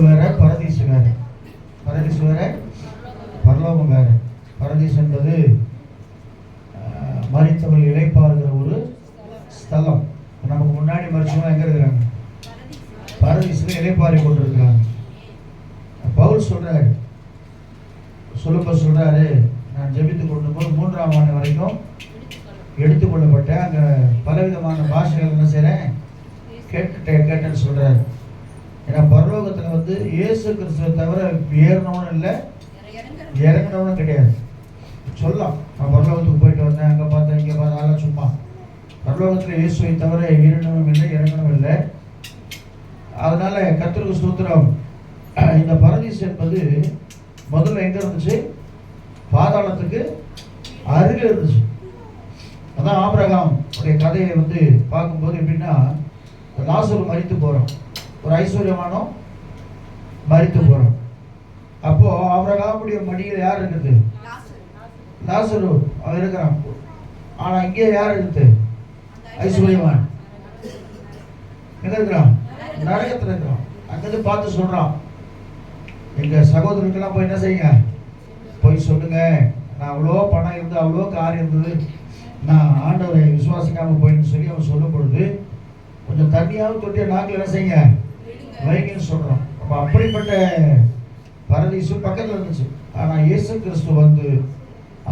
வேற, பரதீசு வேற. பரதீசு வேற, பரலோகம் வேற. பரதீசு என்பது மரித்தவர்கள் இளைப்பாறுகிற ஒரு ஸ்தலம். நமக்கு முன்னாடி மரிச்சவங்க எங்க இருக்கிறாங்க? பரதீசுல இளைப்பாறி கொண்டிருக்கிறாங்க. பவுல் சொல்றாரு, சொல்றாரு, நான் ஜெபித்து கொண்டிருக்கும்போது 3ஆம் ஆண்டு வரைக்கும் எடுத்துக்கொள்ளப்பட்டேன். அங்க பலவிதமான பாஷைகள் என்ன செய்றேன், கேட்டேன்னு சொல்றாரு. ஏன்னா பரலோகத்துல இயேசு கிறிஸ்துவை தவிர ஏறினவனும் இல்லை, இறங்கினவனும் கிடையாது. சொல்லலாம், நான் பரலோகத்துக்கு போயிட்டு வந்தேன், அங்கே பார்த்தேன், இங்கே பார்த்தேன், அதெல்லாம் சும்மா. பரலோகத்தில் இயேசுவை தவிர ஏறினவும் இல்லை, இறங்கணும் இல்லை. அதனால கர்த்தருக்கு ஸ்தோத்திரம். இந்த பரதீசு என்பது முதல்ல எங்க இருந்துச்சு? பாதாளத்துக்கு அருகில் இருந்துச்சு. அதான் ஆபிரகாம் உடைய கதையை பார்க்கும்போது எப்படின்னா, லாசரு மரித்து போறோம், ஒரு ஐஸ்வர்யமானோம் மரித்து போறோம். அப்போ ஆபிரகாமுடைய மடியில் யார் இருக்குது? லாசரு அவன் இருக்கிறான். ஆனா இங்கே யார் இருக்குது? ஐஸ்வர்யவான் எங்க இருக்கிறான்? நரகத்தில் இருக்கிறான். அங்கிருந்து பார்த்து சொல்றான், எங்க சகோதரருக்கெல்லாம் போய் என்ன செய்யுங்க, போய் சொல்லுங்க, நான் அவ்வளோ பணம் இருந்து, அவ்வளோ காரியம் இருந்தது, நான் ஆண்டவரை விசுவாசிக்காம போயின்னு சொல்லி அவன் சொல்லும் பொழுது, கொஞ்சம் தண்ணியாவது தொட்டிய நாக்கில் என்ன செய்யுங்க, வைங்கன்னு சொல்றான். அப்ப அப்படிப்பட்ட பரதீசு பக்கத்தில் இருந்துச்சு. ஆனா இயேசு கிறிஸ்து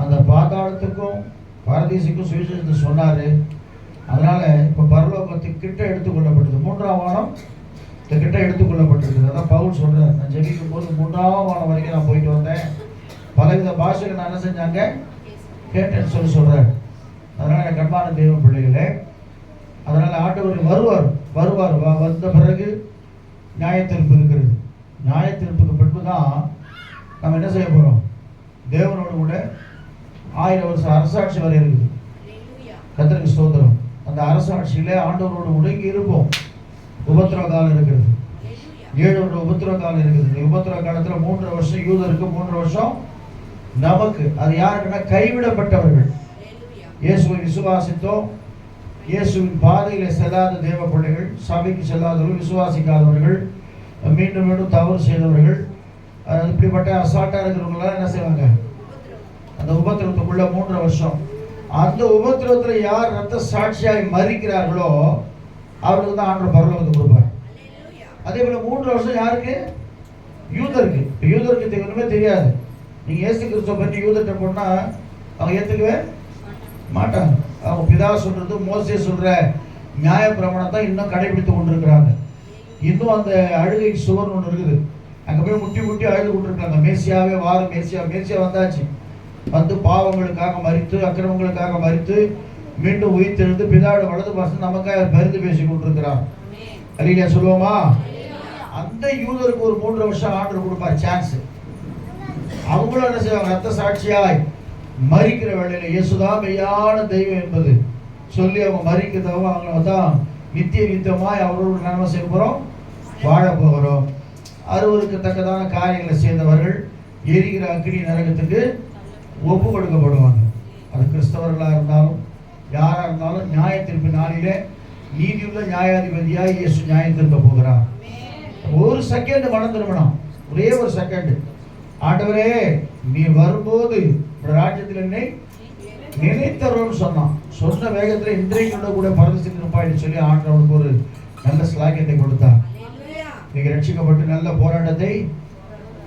அந்த பாதாளத்துக்கும் பரதீசுக்கும் சுவிசேஷத்தை சொன்னாரு. அதனால இப்ப பரலோகத்துக்கு கிட்ட எடுத்துக்கொள்ளப்பட்டது. 3ஆம் வானம் கிட்ட எடுத்துக்கொள்ளப்பட்டிருக்குது. அதான் பவுல் சொல்றாரு, நான் ஜெபிக்கும் போது 3ஆம் வானம் வரைக்கும் நான் போயிட்டு வந்தேன், பலவித பாஷைகள் நான் என்ன செஞ்சாங்க கேட்டேன்னு சொல்றாரு. அதனால எனக்கு அன்பான தெய்வ பிள்ளைகளே, அதனால ஆண்டவர் வருவார். வந்த பிறகு நியாயத்தீர்ப்பு இருக்கிறது. நியாயத்தீர்ப்புக்கு பின்புதான் நம்ம என்ன செய்ய போறோம்? தேவனோடு கூட 1000 வருஷம் அரசாட்சி வரை இருக்குது. கர்த்தருக்கு ஸ்தோத்திரம். அந்த அரசாட்சியில ஆண்டவரோடு முடங்கி இருப்போம். உபத்திரவ காலம் இருக்கிறது, 7 வருட உபத்திரவ காலம் இருக்குது. உபத்திரவ காலத்துல 3 வருஷம் யூதருக்கு, 3 வருஷம் நமக்கு. அது யாருக்குன்னா கைவிடப்பட்டவர்கள், இயேசுவை விசுவாசித்தோம், இயேசுவின் பாதையில செல்லாத தேவ பிள்ளைகள், சபைக்கு செல்லாதவர்கள், விசுவாசிக்காதவர்கள், மீண்டும் மீண்டும் தவறு செய்தவர்கள், இப்படிப்பட்ட அசால்ட்டா இருக்கிறவங்களாம் என்ன செய்வாங்க? அந்த உபத்திரவத்துக்குள்ள 3 வருஷம். அந்த உபத்திரவத்துல யார் ரத்த சாட்சியாய் மரிக்கிறார்களோ அவருக்கு தான் ஆண்டவர் பரலோகத்தை கொடுப்பார். அதே போல 3 வருஷம் யாருக்கு? யூதருக்கு. யூதருக்கு ஒண்ணுமே தெரியாது. நீங்க இயேசு கிறிஸ்துவை பற்றி யூதர்கிட்ட போனா அவங்க ஏத்துக்கவே மாட்டாங்க. அவங்க பிதா சொல்றது, மோசே சொல்ற நியாய பிரமாணத்தை இன்னும் கடைபிடித்து கொண்டிருக்கிறாங்க. இன்னும் அந்த அழுகை சுவர் ஒன்று இருக்குது, அங்க போய் முட்டி அழுது கொண்டிருக்காங்க. மேசியாவே வாரும், மேசியா வந்தாச்சு, பாவங்களுக்காக மரித்து, அக்கிரமங்களுக்காக மரித்து, மீண்டும் உயிர்த்தெழுந்து பிதாவோட வலது பாசம் நமக்காக பரிந்து பேசி கொண்டிருக்கிறார். அல்லேலூயா சொல்லுவோமா? அந்த யூதருக்கு ஒரு 3 வருஷம் ஆண்டவர் கொடுப்பார் சான்ஸ். அவங்களும் என்ன செய்வாங்க? ரத்த சாட்சியாய் மரிக்கிற வேளையில இயேசுதான் மெய்யான தெய்வம் என்பது சொல்லி அவங்க மரிக்கிறதவங்க அவங்கள தான் நித்தியமாய் அவரோடு நன்மை செய்ய போறோம், வாழ போகிறோம். அறுவருக்கு தக்கதான காரியங்களை செய்தவர்கள் எரிகிற அக்கினி நரகத்துக்கு ஒப்பு கொடுக்கப்படுவாங்க. அது கிறிஸ்தவர்களாக இருந்தாலும் யாரா இருந்தாலும் நியாயத்தீர்ப்பு நாளிலே நீதியுள்ள நியாயாதிபதியாய் இயேசு நியாயத்தீர்க்க போகிறார். ஒரு செகண்ட் மனம் திரும்பணும், ஒரே ஒரு செகண்ட். ஆண்டவரே நீ வரும்போது ராஜ்யத்தில் என்னை நினைத்தருன்னு சொன்ன வேகத்தில் இன்றைக்கு கூட பரதேசத்தில் இருப்பாயின்னு சொல்லி ஆண்டவனுக்கு ஒரு நல்ல ஸ்லாக்கியத்தை கொடுத்தார். நீங்க ரட்சிக்கப்பட்டு நல்ல போராட்டத்தை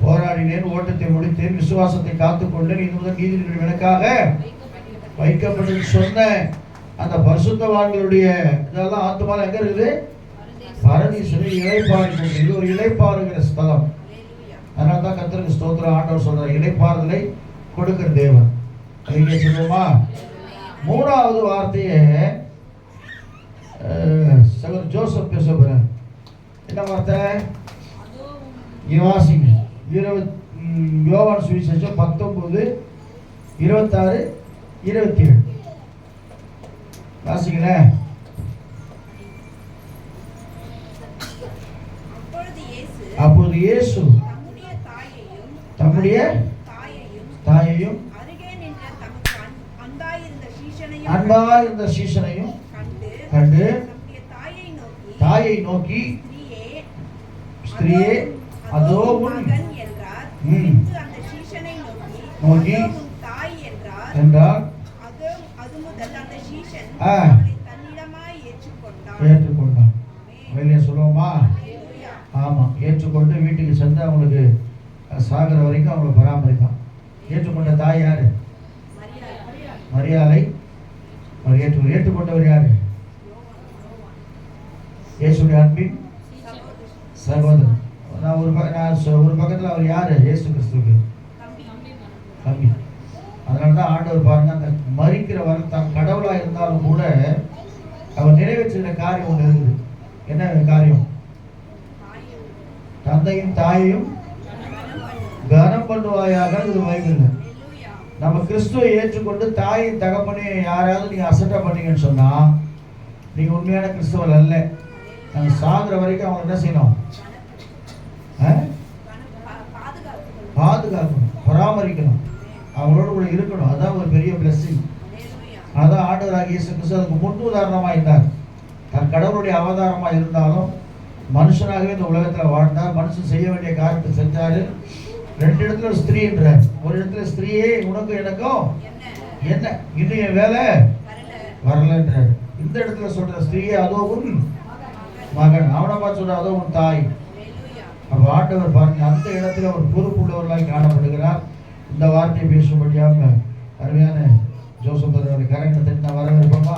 போராடினேன், ஓட்டத்தை முடித்தேன், விசுவாசத்தை காத்துக்கொண்டேன், இது முதல் நீதிபதிகள் எனக்காக வைக்கப்பட்டு சொன்ன அந்த பரிசுத்தவான்களுடைய இதெல்லாம் ஆத்துமால எங்க இருக்குது? பரதீசுல இளைப்பாறு. இது ஒரு இளைப்பாறுகிற ஸ்தலம். அதனால தான் கர்த்தருக்கு ஸ்தோத்திரம். ஆண்டவர் சொல்றார், இளைப்பாறுதலை கொடுக்கிற தேவன். இங்கே சொல்லுவோமா? 3வது வார்த்தையை சகோதரர் ஜோசப் பேச போறேன். என்ன வார்த்தை? வாசிங்க. யோவான் சுவிசேஷம் 19, 26, 27 வாசிங்களேன். அப்போது இயேசு தம்முடைய தாயையும் அன்பாயிருந்த சீஷனையும் கண்டு தாயை நோக்கி, ஸ்திரீயே அதோ உன் மகன் என்றார். ம். பின்பு அந்த சீஷனை நோக்கி நோக்கி அதோ உன் தாய் என்றார். என்றால் அது முதல் அந்த சீஷன் ஆ. அவளை தன்னிடமாய் ஏற்றுக்கொண்டான். ஏற்றுக்கொண்டான். வெளியே சொல்லுவோமா? அல்லேலூயா. ஆமாம், ஏற்றுக்கொண்டு வீட்டுக்கு சென்று அவங்களுக்கு சாகிற வரைக்கும் அவங்களை பராமரிப்பான். ஏற்றுக்கொண்ட தாய் யாரு? மரியாதை. அவர் ஏற்றுக்கொண்டவர் யாரு? இயேசுடைய அன்பின் சகோதரர். நான் ஒரு பக்கத்தில் அவர் யாரு? இயேசு கிறிஸ்துவுக்கு தம்பி. அதனால தான் ஆண்டவர் பாருங்க, அந்த மரிக்கிற வரை தான் கடவுளாக இருந்தாலும் கூட அவர் நிறைவேற்றுகிற காரியம் ஒன்று இருக்குது. என்ன காரியம்? தந்தையும் தாயையும் கனம் பண்ணுவாயாக. இது பைபிள்ல. நம்ம கிறிஸ்துவை ஏற்றுக்கொண்டு தாயின் தகப்பனையும் யாராவது நீங்க அசட்டை பண்ணீங்கன்னு சொன்னா நீங்க உண்மையான கிறிஸ்துவல் அல்ல. நாங்க சாகுற வரைக்கும் அவங்க என்ன செய்யணும்? பாதுகாக்கணும், பராமரிக்கணும், அவங்களோட கூட இருக்கணும். அதான் ஒரு பெரிய பிளஸிங். அதான் ஆண்டவராகிய இயேசு கிறிஸ்து அதுக்கு முன் உதாரணமா இருந்தார். தன் கடவுளுடைய அவதாரமா இருந்தாலும் மனுஷனாகவே இந்த உலகத்துல வாழ்ந்தார். மனுஷன் செய்ய வேண்டிய காரியத்தை செஞ்சாரு. 2 இடத்துல ஸ்திரீன்றார். ஒரு இடத்துல ஸ்திரீயே உனக்கு எனக்கும் என்ன, இன்னும் என் வேலை வரலன்றார். இந்த இடத்துல சொல்ற ஸ்திரீயே அதோ உன் மகன். அவனை பார்த்து சொல்ற அதோ உன் தாய். அப்ப ஆண்டவர் பாருங்க, அந்த இடத்துல ஒரு பொறுப்புள்ளவர்களாக காணப்படுகிறார். இந்த வார்த்தையை பேசும்படியாக அருமையான ஜோசப் அவர்களை கரங்களை தட்டி வரவேற்போமா?